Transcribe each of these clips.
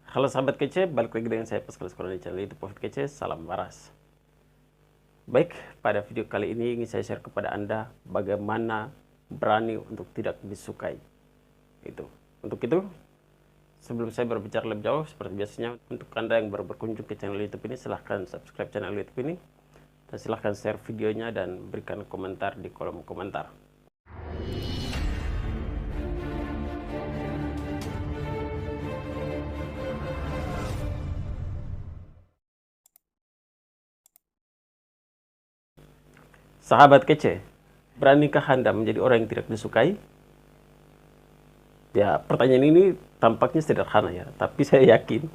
Halo sahabat kece, balik lagi dengan saya Pascal Sekolah di channel YouTube Profit Kece, salam waras. Baik, pada video kali ini ingin saya share kepada Anda bagaimana berani untuk tidak disukai. Untuk itu, sebelum saya berbicara lebih jauh, seperti biasanya untuk Anda yang baru berkunjung ke channel YouTube ini, silahkan subscribe channel YouTube ini, dan silahkan share videonya dan berikan komentar di kolom komentar. Sahabat kece, beranikah Anda menjadi orang yang tidak disukai? Ya, pertanyaan ini tampaknya sederhana ya, tapi saya yakin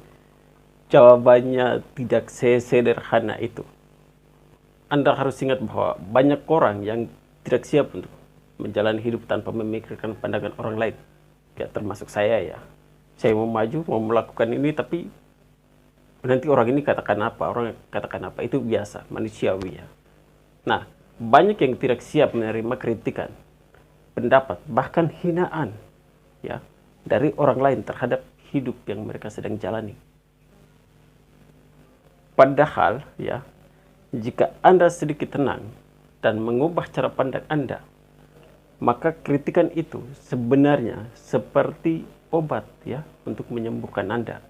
jawabannya tidak sesederhana itu. Anda harus ingat bahwa banyak orang yang tidak siap untuk menjalani hidup tanpa memikirkan pandangan orang lain. Ya, termasuk saya ya. Saya mau maju, mau melakukan ini, tapi nanti orang ini katakan apa, orang katakan apa, itu biasa, manusiawi ya. Nah, banyak yang tidak siap menerima kritikan, pendapat, bahkan hinaan ya dari orang lain terhadap hidup yang mereka sedang jalani. Padahal ya, jika Anda sedikit tenang dan mengubah cara pandang Anda, maka kritikan itu sebenarnya seperti obat ya untuk menyembuhkan Anda.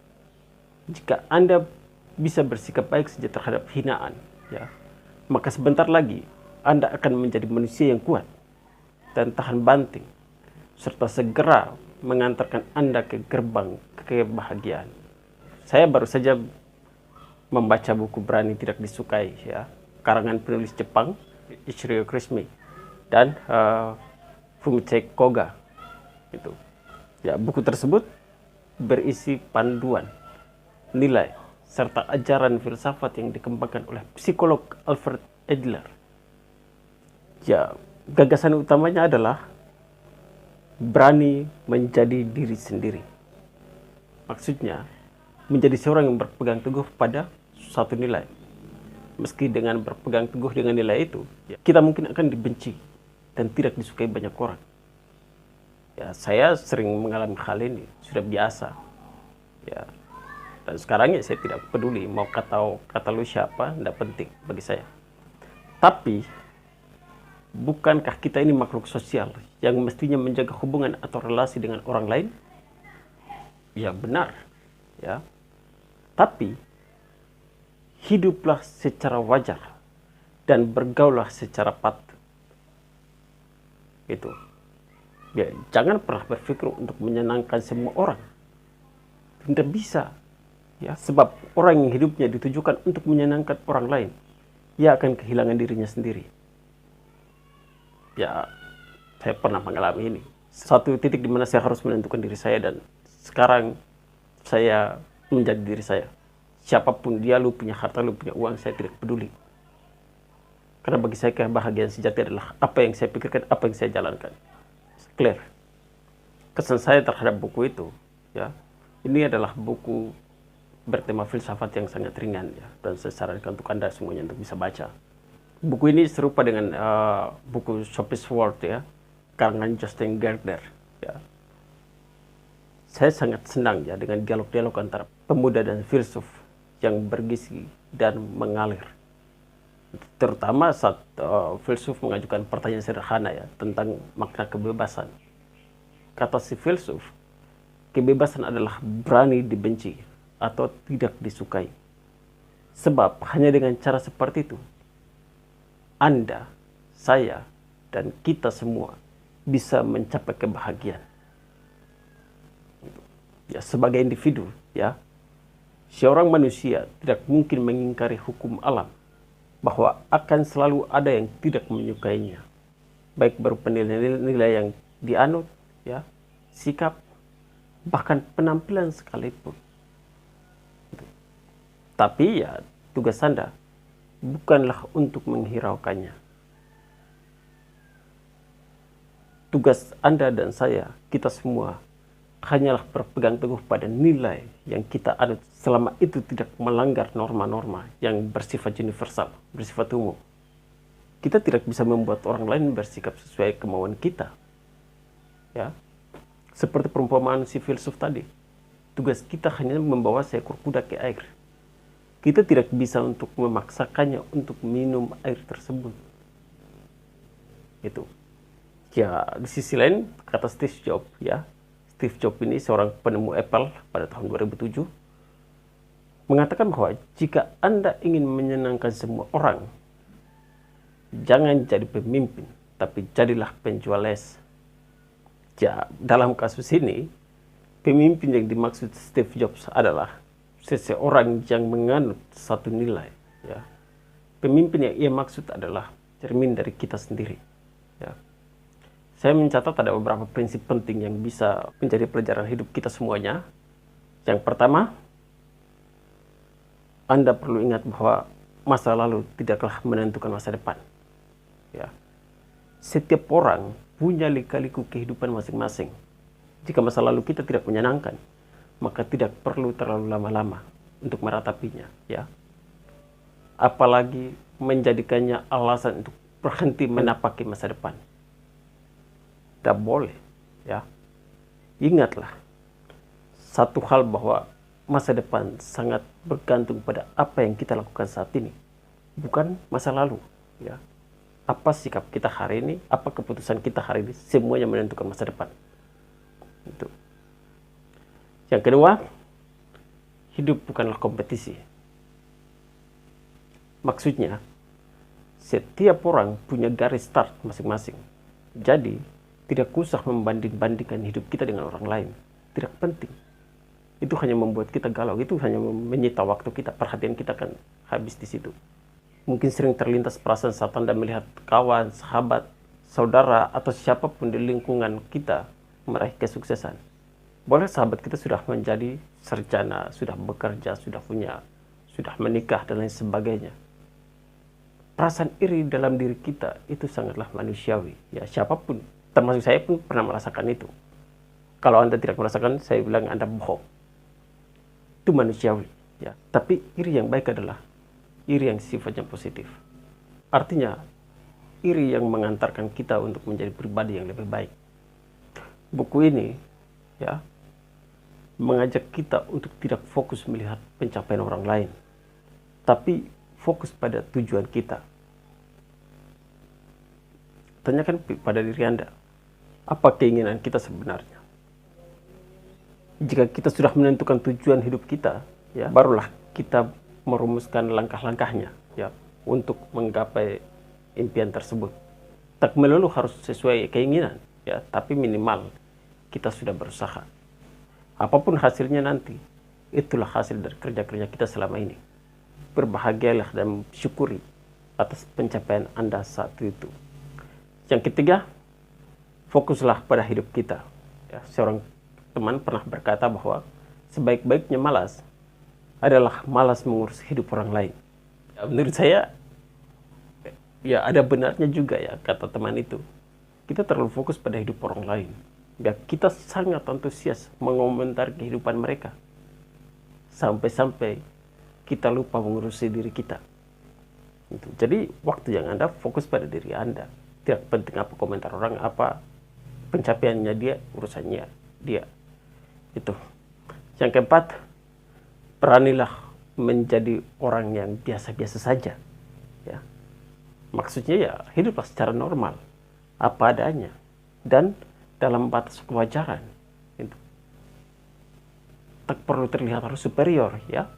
Jika Anda bisa bersikap baik saja terhadap hinaan ya, maka sebentar lagi Anda akan menjadi manusia yang kuat dan tahan banting, serta segera mengantarkan Anda ke gerbang kebahagiaan. Saya baru saja membaca buku Berani Tidak Disukai ya, karangan penulis Jepang Ichiro Krishimi dan Fumitsue Koga. Itu. Ya, buku tersebut berisi panduan, nilai, serta ajaran filsafat yang dikembangkan oleh psikolog Alfred Adler. Ya, gagasan utamanya adalah berani menjadi diri sendiri. Maksudnya, menjadi seorang yang berpegang teguh pada suatu nilai. Meski dengan berpegang teguh dengan nilai itu, ya, kita mungkin akan dibenci dan tidak disukai banyak orang. Ya, saya sering mengalami hal ini, sudah biasa. Ya, dan sekarang ya saya tidak peduli mau kata lu siapa, tidak penting bagi saya. Tapi bukankah kita ini makhluk sosial yang mestinya menjaga hubungan atau relasi dengan orang lain? Ya benar, ya. Tapi hiduplah secara wajar dan bergaulah secara patut. Itu. Ya, jangan pernah berpikir untuk menyenangkan semua orang. Tidak bisa. Ya, sebab orang yang hidupnya ditujukan untuk menyenangkan orang lain, ia akan kehilangan dirinya sendiri. Ya, saya pernah mengalami ini. Satu titik di mana saya harus menentukan diri saya, dan sekarang saya menjadi diri saya. Siapapun dia, lu punya harta, lu punya uang, saya tidak peduli. Karena bagi saya kebahagiaan sejati adalah apa yang saya pikirkan, apa yang saya jalankan. Clear. Kesan saya terhadap buku itu, ya, ini adalah buku bertema filsafat yang sangat ringan ya, dan saya sarankan untuk Anda semuanya untuk bisa baca. Buku ini serupa dengan buku Sophie's World ya, karangan Justin Gardner ya. Saya sangat senang ya dengan dialog-dialog antara pemuda dan filsuf yang bergizi dan mengalir. Terutama saat filsuf mengajukan pertanyaan sederhana ya tentang makna kebebasan. Kata si filsuf, kebebasan adalah berani dibenci atau tidak disukai. Sebab hanya dengan cara seperti itu, Anda, saya, dan kita semua bisa mencapai kebahagiaan. Ya, sebagai individu, ya, seorang manusia tidak mungkin mengingkari hukum alam bahwa akan selalu ada yang tidak menyukainya, baik berupa nilai-nilai yang dianut, ya, sikap, bahkan penampilan sekalipun. Tapi ya, tugas Anda bukanlah untuk menghiraukannya. Tugas Anda dan saya, kita semua, hanyalah berpegang teguh pada nilai yang kita anut selama itu tidak melanggar norma-norma yang bersifat universal, bersifat umum. Kita tidak bisa membuat orang lain bersikap sesuai kemauan kita. Ya. Seperti perumpamaan si filsuf tadi. tugas kita hanya membawa seekor kuda ke air. Kita tidak bisa untuk memaksakannya untuk minum air tersebut. Itu. Ya, di sisi lain, kata Steve Jobs, ya. Steve Jobs ini seorang penemu Apple pada tahun 2007, mengatakan bahwa jika Anda ingin menyenangkan semua orang, jangan jadi pemimpin, tapi jadilah penjual les. Ya, dalam kasus ini, pemimpin yang dimaksud Steve Jobs adalah seseorang yang menganut satu nilai. Ya. Pemimpin yang ia maksud adalah cermin dari kita sendiri. Ya. Saya mencatat ada beberapa prinsip penting yang bisa menjadi pelajaran hidup kita semuanya. Yang pertama, Anda perlu ingat bahwa masa lalu tidaklah menentukan masa depan. Ya. Setiap orang punya lika-liku kehidupan masing-masing. Jika masa lalu kita tidak menyenangkan, maka tidak perlu terlalu lama-lama untuk meratapinya. Ya. Apalagi menjadikannya alasan untuk berhenti menapaki masa depan. Tidak boleh, ya. Ingatlah satu hal bahwa masa depan sangat bergantung pada apa yang kita lakukan saat ini, bukan masa lalu, ya. Apa sikap kita hari ini, apa keputusan kita hari ini, semuanya menentukan masa depan. Itu. Yang kedua, hidup bukanlah kompetisi. Maksudnya, setiap orang punya garis start masing-masing. Jadi, tidak usah membanding-bandingkan hidup kita dengan orang lain. Tidak penting. Itu hanya membuat kita galau. Itu hanya menyita waktu kita. Perhatian kita kan habis di situ. Mungkin sering terlintas perasaan saat Anda melihat kawan, sahabat, saudara, atau siapapun di lingkungan kita meraih kesuksesan. Boleh sahabat kita sudah menjadi sarjana, sudah bekerja, sudah menikah, dan lain sebagainya. Perasaan iri dalam diri kita itu sangatlah manusiawi. Ya, siapapun, termasuk saya pun pernah merasakan itu. Kalau Anda tidak merasakan, saya bilang Anda bohong. Itu manusiawi. Ya. Tapi iri yang baik adalah iri yang sifatnya positif. Artinya, iri yang mengantarkan kita untuk menjadi pribadi yang lebih baik. Buku ini, ya, mengajak kita untuk tidak fokus melihat pencapaian orang lain, tapi fokus pada tujuan kita. Tanyakan pada diri Anda, apa keinginan kita sebenarnya? Jika kita sudah menentukan tujuan hidup kita, ya, barulah kita merumuskan langkah-langkahnya, ya, untuk menggapai impian tersebut. Tak melulu harus sesuai keinginan, ya, tapi minimal kita sudah berusaha. Apapun hasilnya nanti, itulah hasil dari kerja-kerja kita selama ini. Berbahagialah dan syukuri atas pencapaian Anda saat itu. Yang ketiga, fokuslah pada hidup kita. Ya, seorang teman pernah berkata bahwa sebaik-baiknya malas adalah malas mengurus hidup orang lain. Ya, menurut saya, ya ada benarnya juga ya kata teman itu. Kita terlalu fokus pada hidup orang lain. Ya, kita sangat antusias mengomentari kehidupan mereka. Sampai-sampai kita lupa mengurusi diri kita. Gitu. Jadi, waktu yang Anda fokus pada diri Anda. Tidak penting apa komentar orang, apa pencapaiannya dia, urusannya dia. Itu. Yang keempat, beranilah menjadi orang yang biasa-biasa saja. Ya. Maksudnya ya, hiduplah secara normal. Apa adanya. Dan dalam batas kewajaran. Gitu. Tak perlu terlihat harus superior, ya.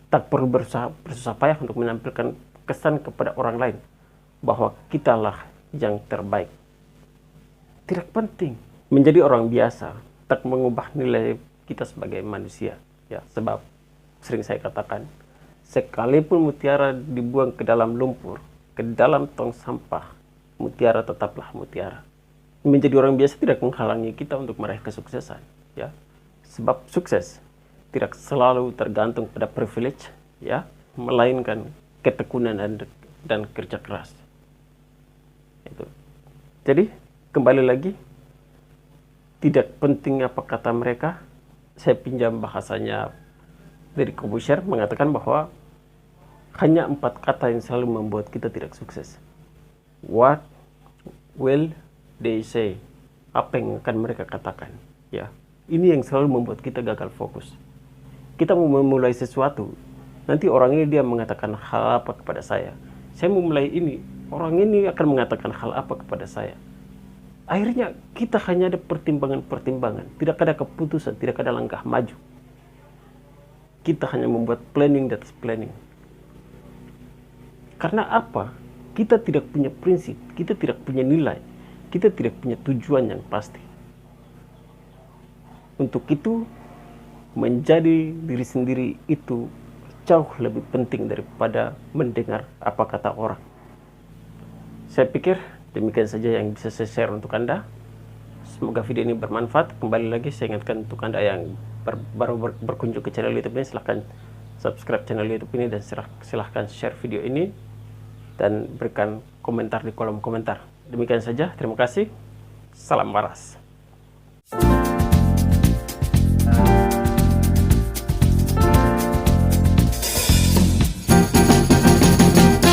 Tak perlu bersusah payah untuk menampilkan kesan kepada orang lain bahwa kitalah yang terbaik. Tidak penting menjadi orang biasa, tak mengubah nilai kita sebagai manusia, ya. Sebab sering saya katakan, sekalipun mutiara dibuang ke dalam lumpur, ke dalam tong sampah, mutiara tetaplah mutiara. Menjadi orang biasa tidak menghalangi kita untuk meraih kesuksesan, ya. Sebab sukses tidak selalu tergantung pada privilege, ya, melainkan ketekunan dan kerja keras. Itu. Jadi kembali lagi, tidak penting apa kata mereka. Saya pinjam bahasanya dari Corbusier, mengatakan bahwa hanya 4 kata yang selalu membuat kita tidak sukses. What will they say? Apa yang akan mereka katakan? Ya, Ini yang selalu membuat kita gagal fokus. Kita mau memulai sesuatu, nanti orang ini dia mengatakan hal apa kepada saya. Saya memulai ini, orang ini akan mengatakan hal apa kepada saya. Akhirnya kita hanya ada pertimbangan-pertimbangan, tidak ada keputusan, tidak ada langkah maju. Kita hanya membuat planning di atas planning. Karena apa? Kita tidak punya prinsip, kita tidak punya nilai, kita tidak punya tujuan yang pasti. Untuk itu, menjadi diri sendiri itu jauh lebih penting daripada mendengar apa kata orang. Saya pikir demikian saja yang bisa saya share untuk Anda. Semoga video ini bermanfaat. Kembali lagi saya ingatkan untuk Anda yang baru berkunjung ke channel YouTube ini, silahkan subscribe channel YouTube ini dan silahkan share video ini dan berikan komentar di kolom komentar. Demikian saja, terima kasih. Salam waras.